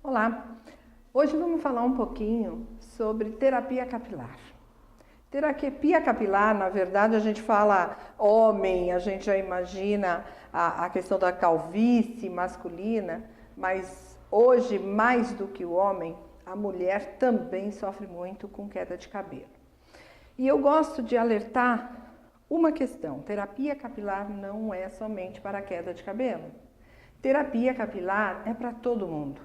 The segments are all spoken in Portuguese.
Olá! Hoje vamos falar um pouquinho sobre terapia capilar. Terapia capilar, na verdade, a gente fala homem, a gente já imagina a questão da calvície masculina, mas hoje, mais do que o homem, a mulher também sofre muito com queda de cabelo. E eu gosto de alertar uma questão: terapia capilar não é somente para a queda de cabelo. Terapia capilar é para todo mundo,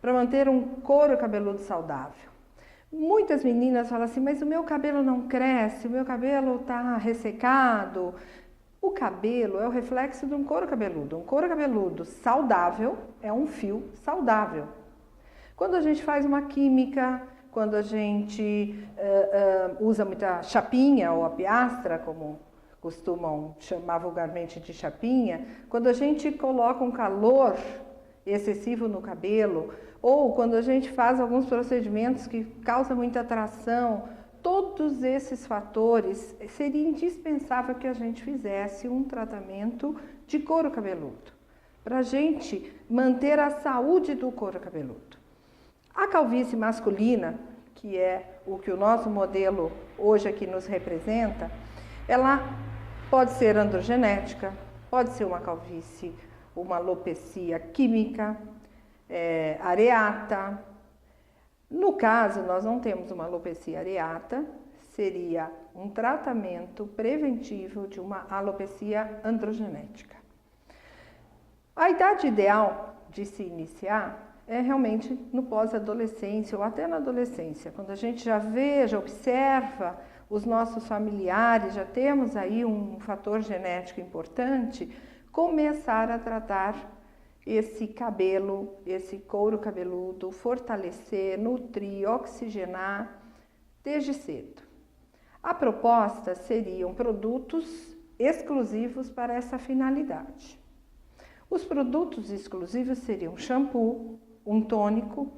para manter um couro cabeludo saudável. Muitas meninas falam assim, mas o meu cabelo não cresce, o meu cabelo está ressecado. O cabelo é o reflexo de um couro cabeludo. Um couro cabeludo saudável é um fio saudável. Quando a gente faz uma química, quando a gente usa muita chapinha ou a piastra, como costumam chamar vulgarmente de chapinha, quando a gente coloca um calor excessivo no cabelo, ou quando a gente faz alguns procedimentos que causam muita atração, todos esses fatores, seria indispensável que a gente fizesse um tratamento de couro cabeludo, para a gente manter a saúde do couro cabeludo. A calvície masculina, que é o que o nosso modelo hoje aqui nos representa, ela pode ser androgenética, pode ser uma calvície, uma alopecia química, areata. No caso, nós não temos uma alopecia areata, seria um tratamento preventivo de uma alopecia androgenética. A idade ideal de se iniciar é realmente no pós-adolescência ou até na adolescência, quando a gente já vê, já observa os nossos familiares, já temos aí um fator genético importante, começar a tratar esse cabelo, esse couro cabeludo, fortalecer, nutrir, oxigenar desde cedo. A proposta seriam produtos exclusivos para essa finalidade. Os produtos exclusivos seriam shampoo, um tônico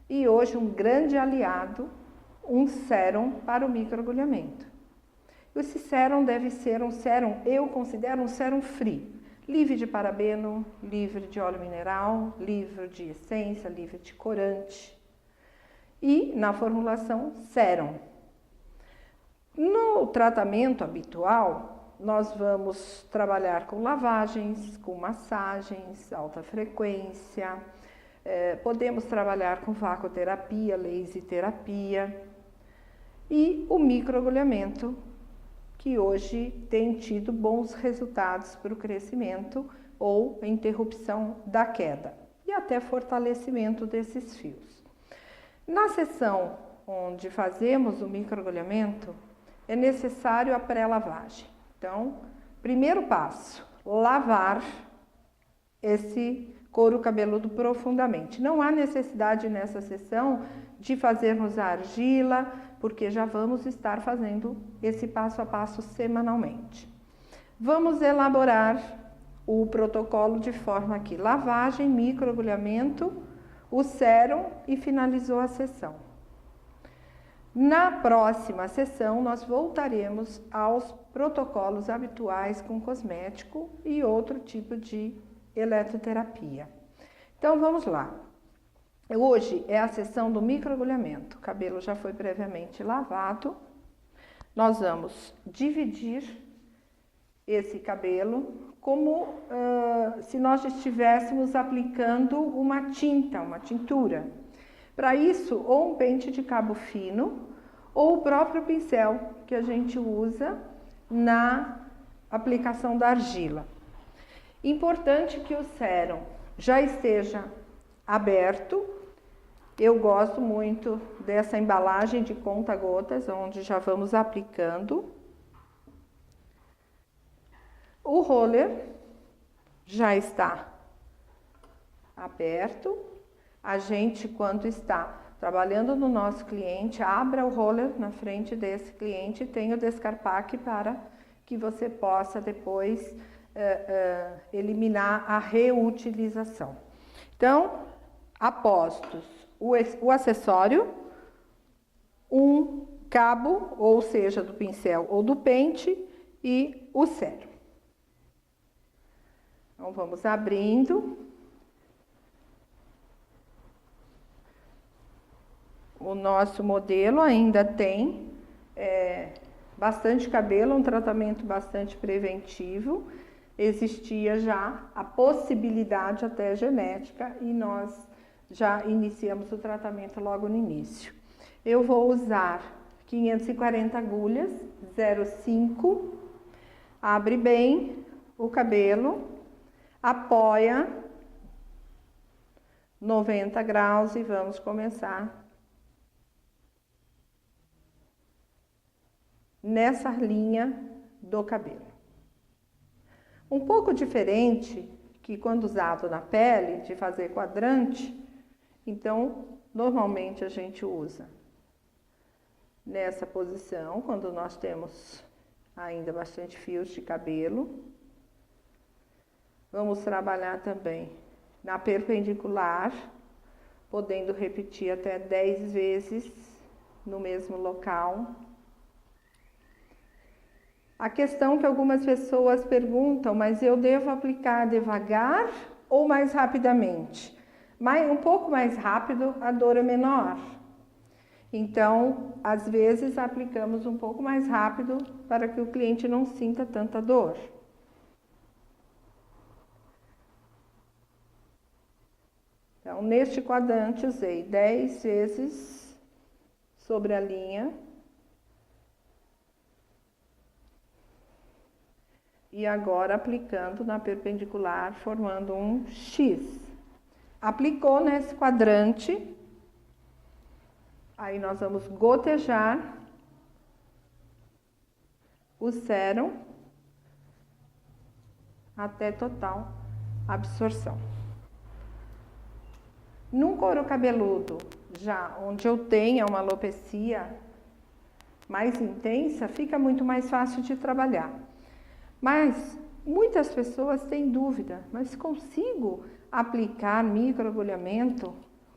e hoje um grande aliado, um sérum para o microagulhamento. Esse sérum deve ser um sérum, eu considero um sérum free, livre de parabeno, livre de óleo mineral, livre de essência, livre de corante. E na formulação sérum. No tratamento habitual, nós vamos trabalhar com lavagens, com massagens, alta frequência, podemos trabalhar com vacoterapia, laser terapia e o microagulhamento, que hoje tem tido bons resultados para o crescimento ou interrupção da queda e até fortalecimento desses fios. Na sessão onde fazemos o microagulhamento, é necessário a pré-lavagem. Então, primeiro passo, lavar esse couro cabeludo profundamente. Não há necessidade nessa sessão de fazermos a argila, porque já vamos estar fazendo esse passo a passo semanalmente. Vamos elaborar o protocolo de forma que lavagem, microagulhamento, o sérum e finalizou a sessão. Na próxima sessão, nós voltaremos aos protocolos habituais com cosmético e outro tipo de eletroterapia. Então, vamos lá. Hoje é a sessão do microagulhamento. O cabelo já foi previamente lavado. Nós vamos dividir esse cabelo como se nós estivéssemos aplicando uma tinta, uma tintura. Para isso, ou um pente de cabo fino, ou o próprio pincel que a gente usa na aplicação da argila. Importante que o sérum já esteja aberto. Eu gosto muito dessa embalagem de conta-gotas, onde já vamos aplicando. O roller já está aberto. A gente, quando está trabalhando no nosso cliente, abra o roller na frente desse cliente e tenha o descarpaque para que você possa depois eliminar a reutilização. Então, apostos o acessório, um cabo, ou seja, do pincel ou do pente, e o sérum. Então, vamos abrindo. o nosso modelo ainda tem bastante cabelo, um tratamento bastante preventivo. Existia já a possibilidade até genética e nós já iniciamos o tratamento logo no início. Eu vou usar 540 agulhas, 0,5, abre bem o cabelo, apoia 90 graus e vamos começar nessa linha do cabelo. Um pouco diferente que quando usado na pele, de fazer quadrante, então normalmente a gente usa nessa posição, quando nós temos ainda bastante fios de cabelo. Vamos trabalhar também na perpendicular, podendo repetir até 10 vezes no mesmo local. A questão que algumas pessoas perguntam, mas eu devo aplicar devagar ou mais rapidamente? Um pouco mais rápido, a dor é menor. Então, às vezes, aplicamos um pouco mais rápido para que o cliente não sinta tanta dor. Então, neste quadrante, usei 10 vezes sobre a linha. E agora aplicando na perpendicular, formando um X. Aplicou nesse quadrante, aí nós vamos gotejar o sérum até total absorção. Num couro cabeludo, já onde eu tenha uma alopecia mais intensa, fica muito mais fácil de trabalhar. Mas muitas pessoas têm dúvida, mas consigo aplicar microagulhamento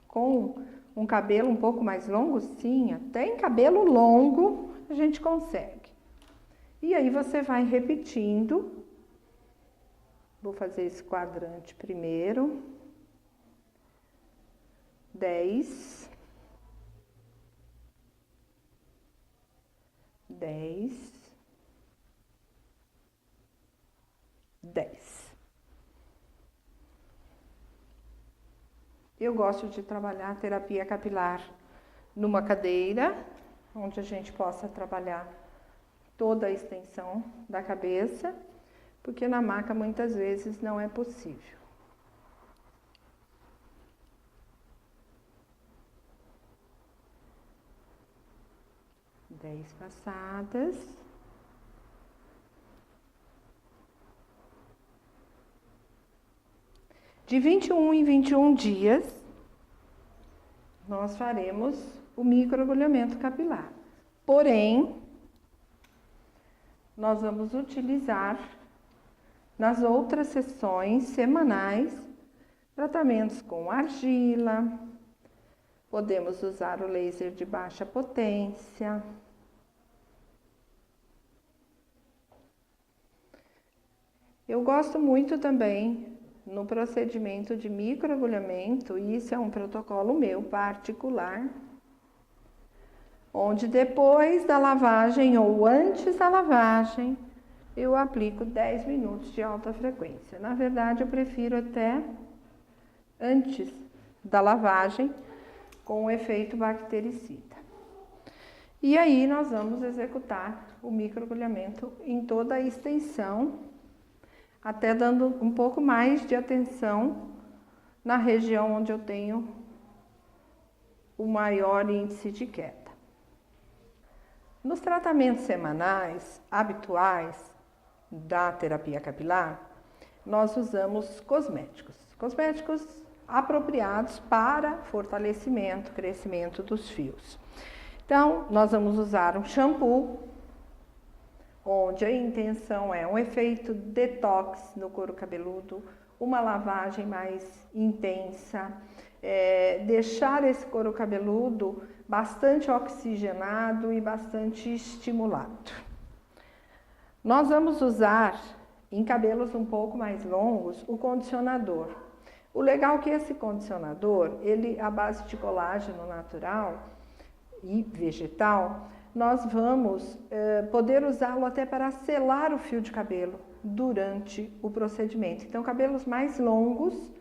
com um cabelo um pouco mais longo? Sim, até em cabelo longo a gente consegue. E aí você vai repetindo. Vou fazer esse quadrante primeiro. 10. 10. 10. Eu gosto de trabalhar a terapia capilar numa cadeira, onde a gente possa trabalhar toda a extensão da cabeça, porque na maca muitas vezes não é possível. 10 passadas. De 21 em 21 dias, nós faremos o microagulhamento capilar. Porém, nós vamos utilizar nas outras sessões semanais tratamentos com argila, podemos usar o laser de baixa potência. Eu gosto muito também no procedimento de microagulhamento, e isso é um protocolo meu particular, onde depois da lavagem ou antes da lavagem, eu aplico 10 minutos de alta frequência. Na verdade, eu prefiro até antes da lavagem, com o efeito bactericida. E aí nós vamos executar o microagulhamento em toda a extensão, até dando um pouco mais de atenção na região onde eu tenho o maior índice de queda. Nos tratamentos semanais habituais da terapia capilar, nós usamos cosméticos apropriados para fortalecimento, crescimento dos fios. Então, nós vamos usar um shampoo, onde a intenção é um efeito detox no couro cabeludo, uma lavagem mais intensa, deixar esse couro cabeludo bastante oxigenado e bastante estimulado. Nós vamos usar, em cabelos um pouco mais longos, o condicionador. O legal é que esse condicionador, ele à base de colágeno natural, e vegetal, nós vamos poder usá-lo até para selar o fio de cabelo durante o procedimento. Então, cabelos mais longos,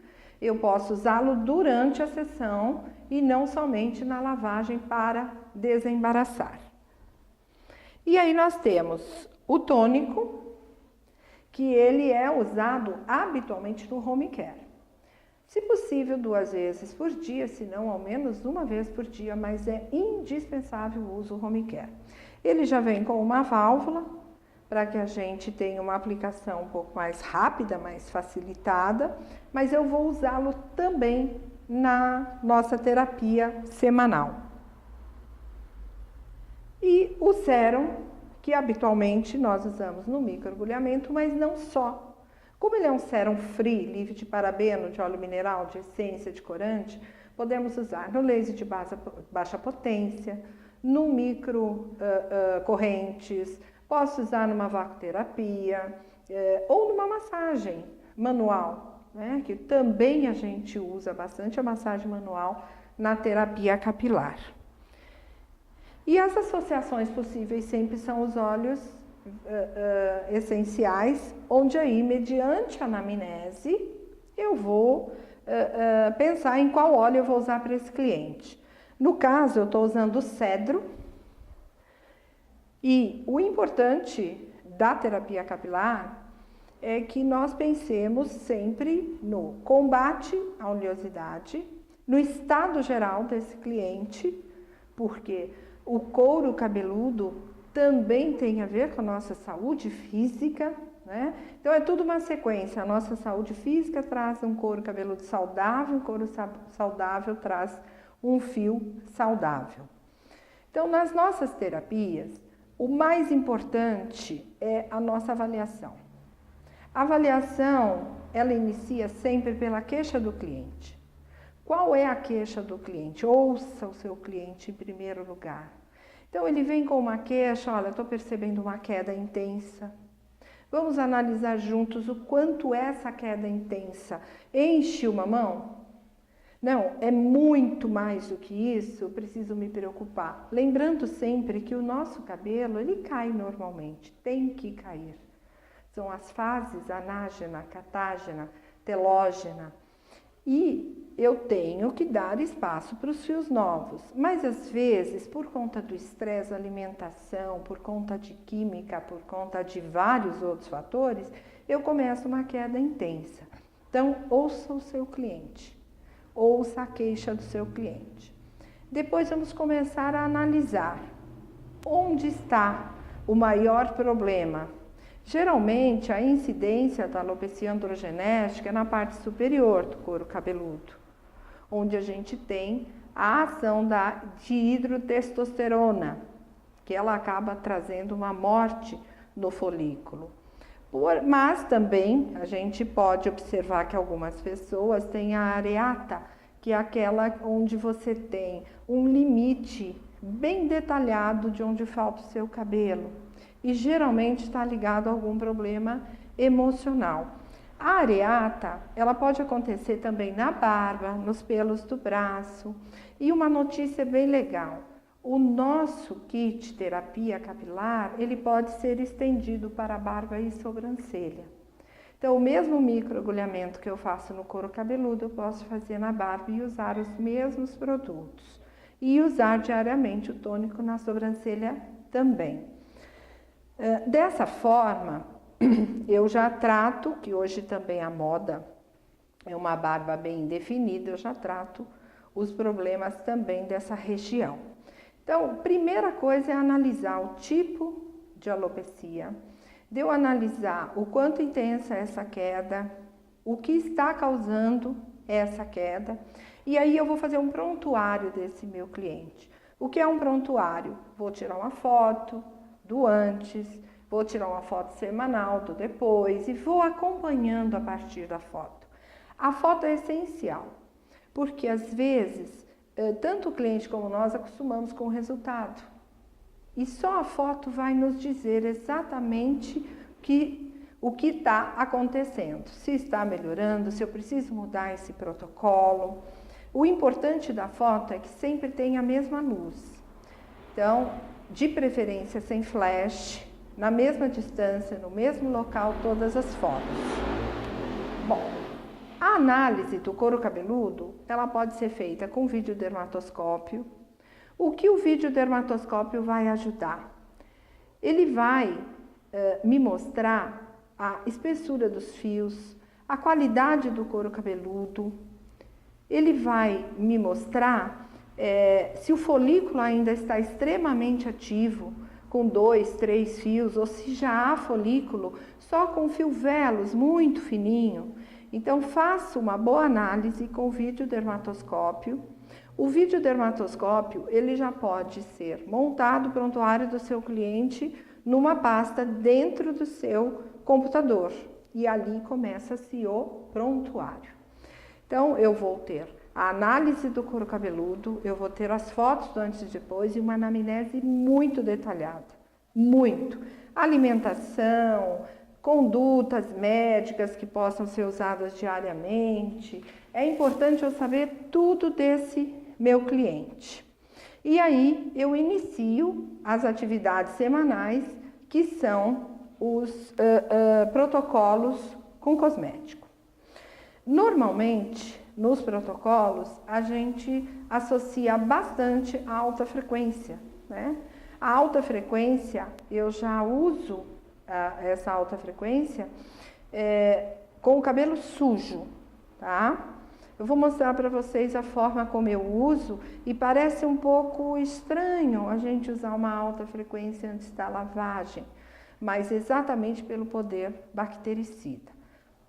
eu posso usá-lo durante a sessão e não somente na lavagem para desembaraçar. E aí nós temos o tônico, que ele é usado habitualmente no home care. Se possível, 2 vezes por dia, se não ao menos 1 vez por dia, mas é indispensável o uso home care. Ele já vem com uma válvula, para que a gente tenha uma aplicação um pouco mais rápida, mais facilitada, mas eu vou usá-lo também na nossa terapia semanal. E o sérum, que habitualmente nós usamos no microagulhamento, mas não só. Como ele é um sérum free, livre de parabeno, de óleo mineral, de essência, de corante, podemos usar no laser de baixa potência, no micro correntes, posso usar numa vacoterapia ou numa massagem manual, né, que também a gente usa bastante a massagem manual na terapia capilar. E as associações possíveis sempre são os óleos essenciais, onde aí, mediante a anamnese, eu vou pensar em qual óleo eu vou usar para esse cliente. No caso, eu estou usando o cedro, e o importante da terapia capilar é que nós pensemos sempre no combate à oleosidade, no estado geral desse cliente, porque o couro cabeludo também tem a ver com a nossa saúde física, né? Então é tudo uma sequência. A nossa saúde física traz um couro cabeludo saudável, um couro saudável traz um fio saudável. Então, nas nossas terapias, o mais importante é a nossa avaliação. A avaliação, ela inicia sempre pela queixa do cliente. Qual é a queixa do cliente? Ouça o seu cliente em primeiro lugar. Então, ele vem com uma queixa, olha, estou percebendo uma queda intensa. Vamos analisar juntos o quanto essa queda intensa enche uma mão? Não, é muito mais do que isso, eu preciso me preocupar. Lembrando sempre que o nosso cabelo, ele cai normalmente, tem que cair. São as fases anágena, catágena, telógena. E eu tenho que dar espaço para os fios novos. Mas às vezes, por conta do estresse, alimentação, por conta de química, por conta de vários outros fatores, eu começo uma queda intensa. Então, ouça o seu cliente. Ouça a queixa do seu cliente. Depois vamos começar a analisar onde está o maior problema. Geralmente, a incidência da alopecia androgenética é na parte superior do couro cabeludo, onde a gente tem a ação de hidrotestosterona, que ela acaba trazendo uma morte no folículo. Mas também a gente pode observar que algumas pessoas têm a areata, que é aquela onde você tem um limite bem detalhado de onde falta o seu cabelo. E geralmente está ligado a algum problema emocional. A areata, ela pode acontecer também na barba, nos pelos do braço. E uma notícia bem legal. O nosso kit terapia capilar, ele pode ser estendido para a barba e sobrancelha. Então, o mesmo microagulhamento que eu faço no couro cabeludo, eu posso fazer na barba e usar os mesmos produtos. E usar diariamente o tônico na sobrancelha também. Dessa forma, eu já trato, que hoje também a moda é uma barba bem definida, eu já trato os problemas também dessa região. Então, primeira coisa é analisar o tipo de alopecia, de eu analisar o quanto intensa é essa queda, o que está causando essa queda, e aí eu vou fazer um prontuário desse meu cliente. O que é um prontuário? Vou tirar uma foto do antes, vou tirar uma foto semanal do depois e vou acompanhando a partir da foto. A foto é essencial, porque às vezes, tanto o cliente como nós acostumamos com o resultado. E só a foto vai nos dizer exatamente o que está acontecendo, se está melhorando, se eu preciso mudar esse protocolo. O importante da foto é que sempre tenha a mesma luz. Então, de preferência sem flash, na mesma distância, no mesmo local, todas as fotos. Bom, a análise do couro cabeludo, ela pode ser feita com videodermatoscópio. O que o videodermatoscópio vai ajudar? Ele vai me mostrar a espessura dos fios, a qualidade do couro cabeludo. Ele vai me mostrar se o folículo ainda está extremamente ativo, com 2, 3 fios, ou se já há folículo só com fio velos muito fininho. Então, faço uma boa análise com o videodermatoscópio. O videodermatoscópio, ele já pode ser montado no prontuário do seu cliente numa pasta dentro do seu computador. E ali começa-se o prontuário. Então, eu vou ter a análise do couro cabeludo, eu vou ter as fotos do antes e depois e uma anamnese muito detalhada, muito. Alimentação, condutas médicas que possam ser usadas diariamente. É importante eu saber tudo desse meu cliente. E aí eu inicio as atividades semanais, que são os protocolos com cosmético. Normalmente, nos protocolos, a gente associa bastante a alta frequência, né? A alta frequência, eu já uso essa alta frequência com o cabelo sujo, tá? Eu vou mostrar para vocês a forma como eu uso e parece um pouco estranho a gente usar uma alta frequência antes da lavagem, mas exatamente pelo poder bactericida.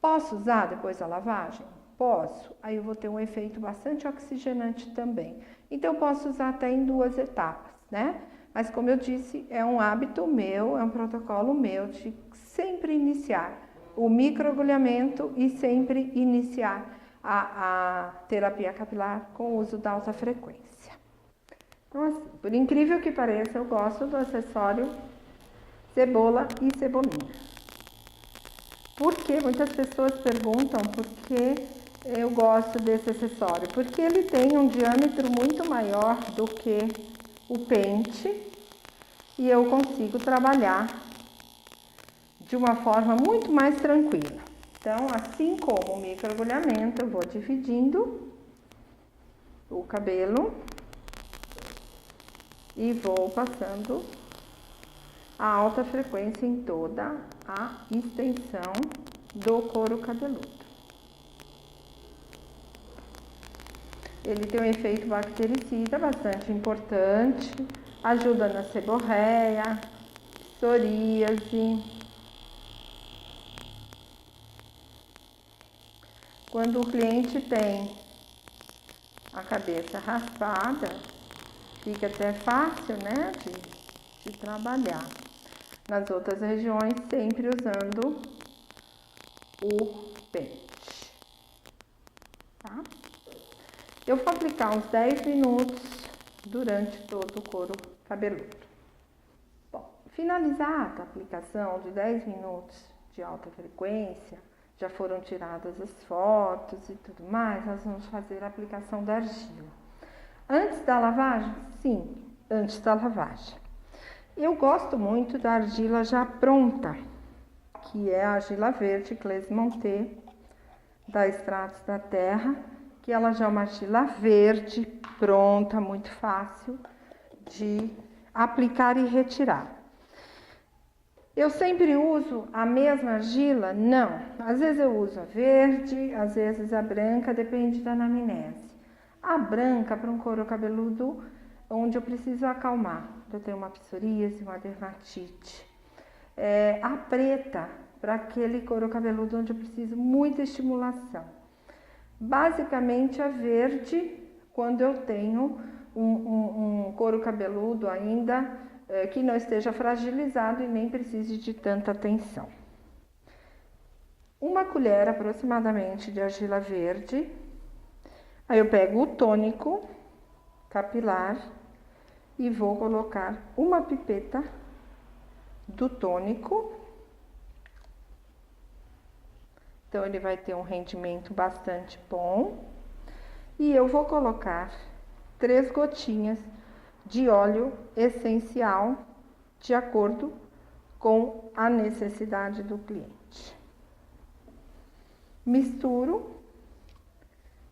Posso usar depois da lavagem? Posso. Aí eu vou ter um efeito bastante oxigenante também. Então, eu posso usar até em 2 etapas, né? Mas, como eu disse, é um hábito meu, é um protocolo meu de sempre iniciar o microagulhamento e sempre iniciar a terapia capilar com o uso da alta frequência. Então, assim, por incrível que pareça, eu gosto do acessório cebola e cebolinha. Por que? Muitas pessoas perguntam por que eu gosto desse acessório. Porque ele tem um diâmetro muito maior do que o pente e eu consigo trabalhar de uma forma muito mais tranquila. Então, assim como o microagulhamento, eu vou dividindo o cabelo e vou passando a alta frequência em toda a extensão do couro cabeludo. Ele tem um efeito bactericida bastante importante, ajuda na seborreia, psoríase. Quando o cliente tem a cabeça raspada, fica até fácil, né, de trabalhar. Nas outras regiões, sempre usando o pente, tá? Eu vou aplicar uns 10 minutos durante todo o couro cabeludo. Bom, finalizada a aplicação de 10 minutos de alta frequência, já foram tiradas as fotos e tudo mais, nós vamos fazer a aplicação da argila. Antes da lavagem? Sim, antes da lavagem. Eu gosto muito da argila já pronta, que é a argila verde Cles-Montet, da Extratos da Terra, que ela já é uma argila verde, pronta, muito fácil de aplicar e retirar. Eu sempre uso a mesma argila? Não. Às vezes eu uso a verde, às vezes a branca, depende da anamnese. A branca para um couro cabeludo onde eu preciso acalmar, eu tenho uma psoríase, uma dermatite. A preta para aquele couro cabeludo onde eu preciso muita estimulação. Basicamente a verde quando eu tenho um couro cabeludo ainda que não esteja fragilizado e nem precise de tanta atenção. Uma colher aproximadamente de argila verde. Aí eu pego o tônico capilar e vou colocar uma pipeta do tônico. Então, ele vai ter um rendimento bastante bom. E eu vou colocar 3 gotinhas de óleo essencial de acordo com a necessidade do cliente. Misturo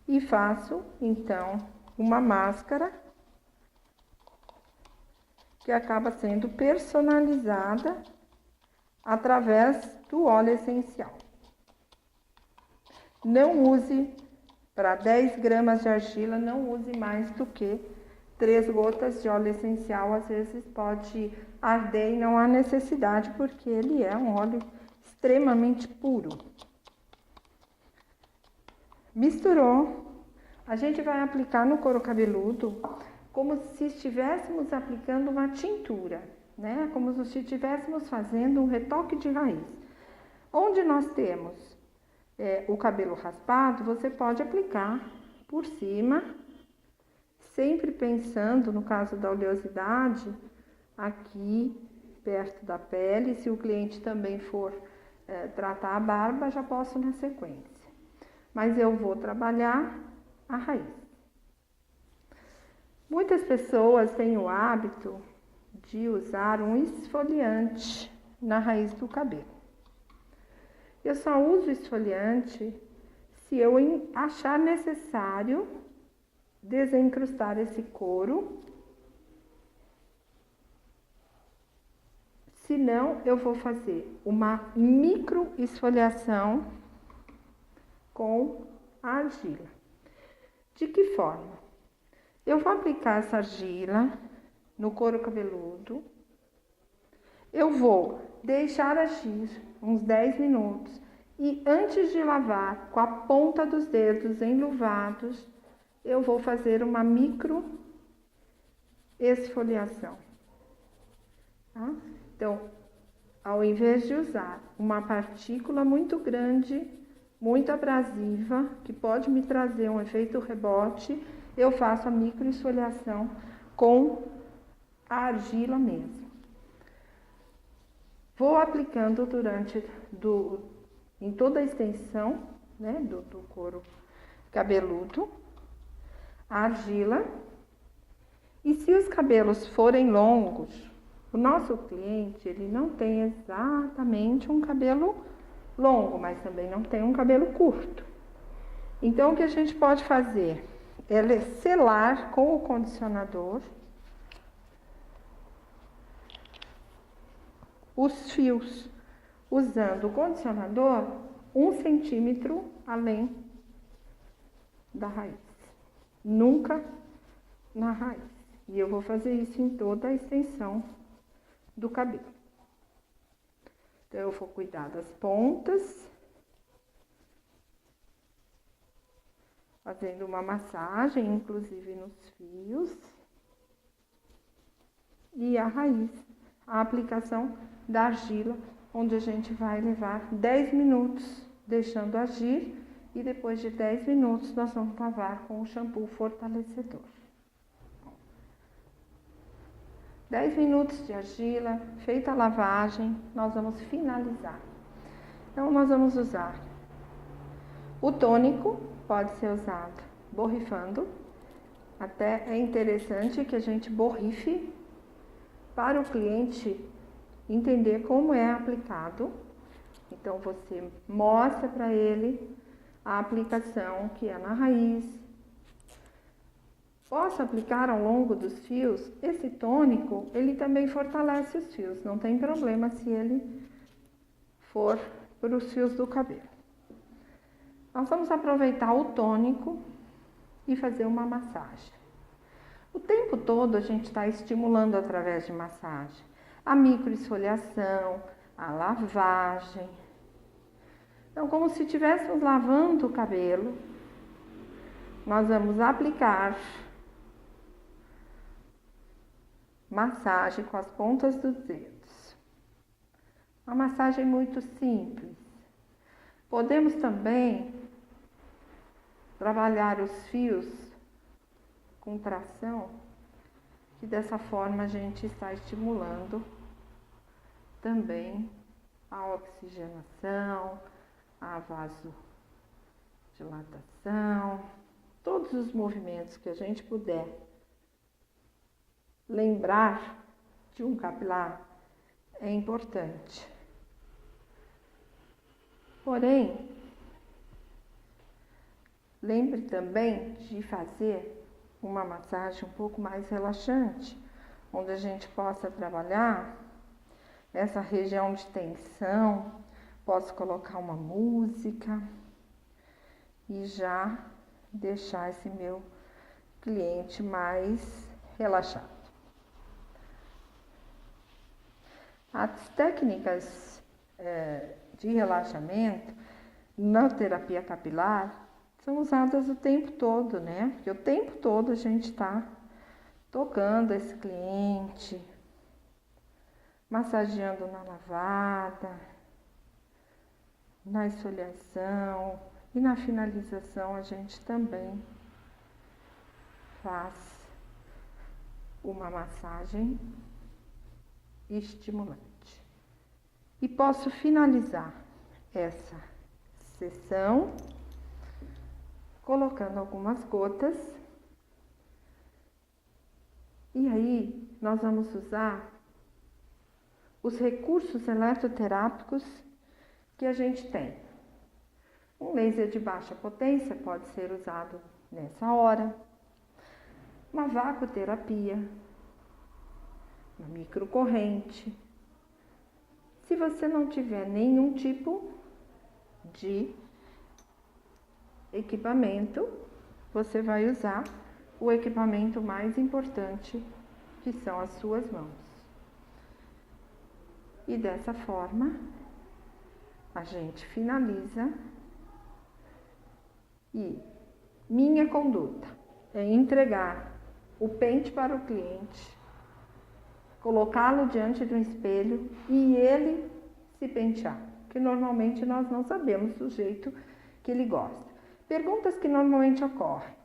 e faço, então, uma máscara que acaba sendo personalizada através do óleo essencial. Não use, para 10 gramas de argila, não use mais do que 3 gotas de óleo essencial. Às vezes pode arder e não há necessidade, porque ele é um óleo extremamente puro. Misturou, a gente vai aplicar no couro cabeludo como se estivéssemos aplicando uma tintura, né? Como se estivéssemos fazendo um retoque de raiz. Onde nós temos o cabelo raspado, você pode aplicar por cima, sempre pensando, no caso da oleosidade, aqui perto da pele. Se o cliente também for tratar a barba, já posso na sequência. Mas eu vou trabalhar a raiz. Muitas pessoas têm o hábito de usar um esfoliante na raiz do cabelo. Eu só uso esfoliante se eu achar necessário desencrustar esse couro. Se não, eu vou fazer uma micro esfoliação com a argila. De que forma? Eu vou aplicar essa argila no couro cabeludo. Eu vou deixar agir uns 10 minutos e antes de lavar, com a ponta dos dedos enluvados, eu vou fazer uma micro esfoliação. Tá? Então, ao invés de usar uma partícula muito grande, muito abrasiva, que pode me trazer um efeito rebote, eu faço a micro esfoliação com a argila mesmo. Vou aplicando em toda a extensão, né, do couro cabeludo, a argila. E se os cabelos forem longos, o nosso cliente, ele não tem exatamente um cabelo longo, mas também não tem um cabelo curto. Então, o que a gente pode fazer é selar com o condicionador os fios, usando o condicionador 1 centímetro além da raiz, nunca na raiz. E eu vou fazer isso em toda a extensão do cabelo. Então, eu vou cuidar das pontas, fazendo uma massagem, inclusive nos fios, e a raiz, a aplicação da argila, onde a gente vai levar 10 minutos deixando agir, e depois de 10 minutos nós vamos lavar com o shampoo fortalecedor. 10 minutos de argila, feita a lavagem, nós vamos finalizar. Então, nós vamos usar o tônico, pode ser usado borrifando. Até é interessante que a gente borrife para o cliente entender como é aplicado. Então, você mostra para ele a aplicação que é na raiz. Posso aplicar ao longo dos fios. Esse tônico, ele também fortalece os fios, não tem problema se ele for para os fios do cabelo. Nós vamos aproveitar o tônico e fazer uma massagem. O tempo todo a gente está estimulando através de massagem a microesfoliação, a lavagem. Então, como se estivéssemos lavando o cabelo, nós vamos aplicar massagem com as pontas dos dedos. Uma massagem muito simples. Podemos também trabalhar os fios com tração, que dessa forma a gente está estimulando também a oxigenação, a vasodilatação, todos os movimentos que a gente puder lembrar de um capilar é importante. Porém, lembre também de fazer uma massagem um pouco mais relaxante, onde a gente possa trabalhar essa região de tensão. Posso colocar uma música e já deixar esse meu cliente mais relaxado. As técnicas de relaxamento na terapia capilar são usadas o tempo todo, né? Porque o tempo todo a gente está tocando esse cliente, massageando na lavada, na esfoliação e na finalização a gente também faz uma massagem estimulante. E posso finalizar essa sessão colocando algumas gotas. E aí nós vamos usar os recursos eletroterápicos que a gente tem. Um laser de baixa potência pode ser usado nessa hora. Uma vacoterapia, uma microcorrente. Se você não tiver nenhum tipo de equipamento, você vai usar o equipamento mais importante, que são as suas mãos. E dessa forma, a gente finaliza. E minha conduta é entregar o pente para o cliente, colocá-lo diante do espelho e ele se pentear, que normalmente nós não sabemos do jeito que ele gosta. Perguntas que normalmente ocorrem: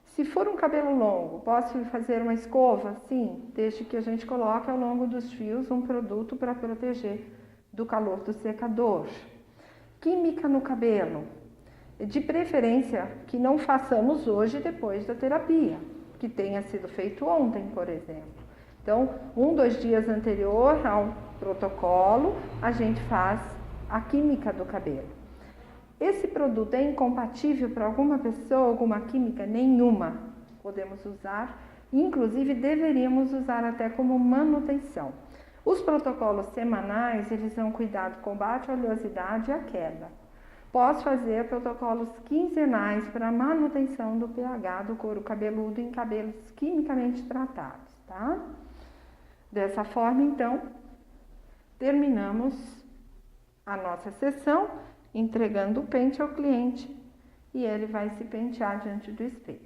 se for um cabelo longo, posso fazer uma escova? Sim, desde que a gente coloque ao longo dos fios um produto para proteger do calor do secador. Química no cabelo, de preferência que não façamos hoje depois da terapia, que tenha sido feito ontem, por exemplo. Então, 2 dias anterior ao protocolo, a gente faz a química do cabelo. Esse produto é incompatível para alguma pessoa, alguma química? Nenhuma. Podemos usar, inclusive deveríamos usar até como manutenção. Os protocolos semanais, eles vão cuidar do combate à oleosidade e à queda. Posso fazer protocolos quinzenais para manutenção do pH do couro cabeludo em cabelos quimicamente tratados, tá? Dessa forma, então, terminamos a nossa sessão entregando o pente ao cliente e ele vai se pentear diante do espelho.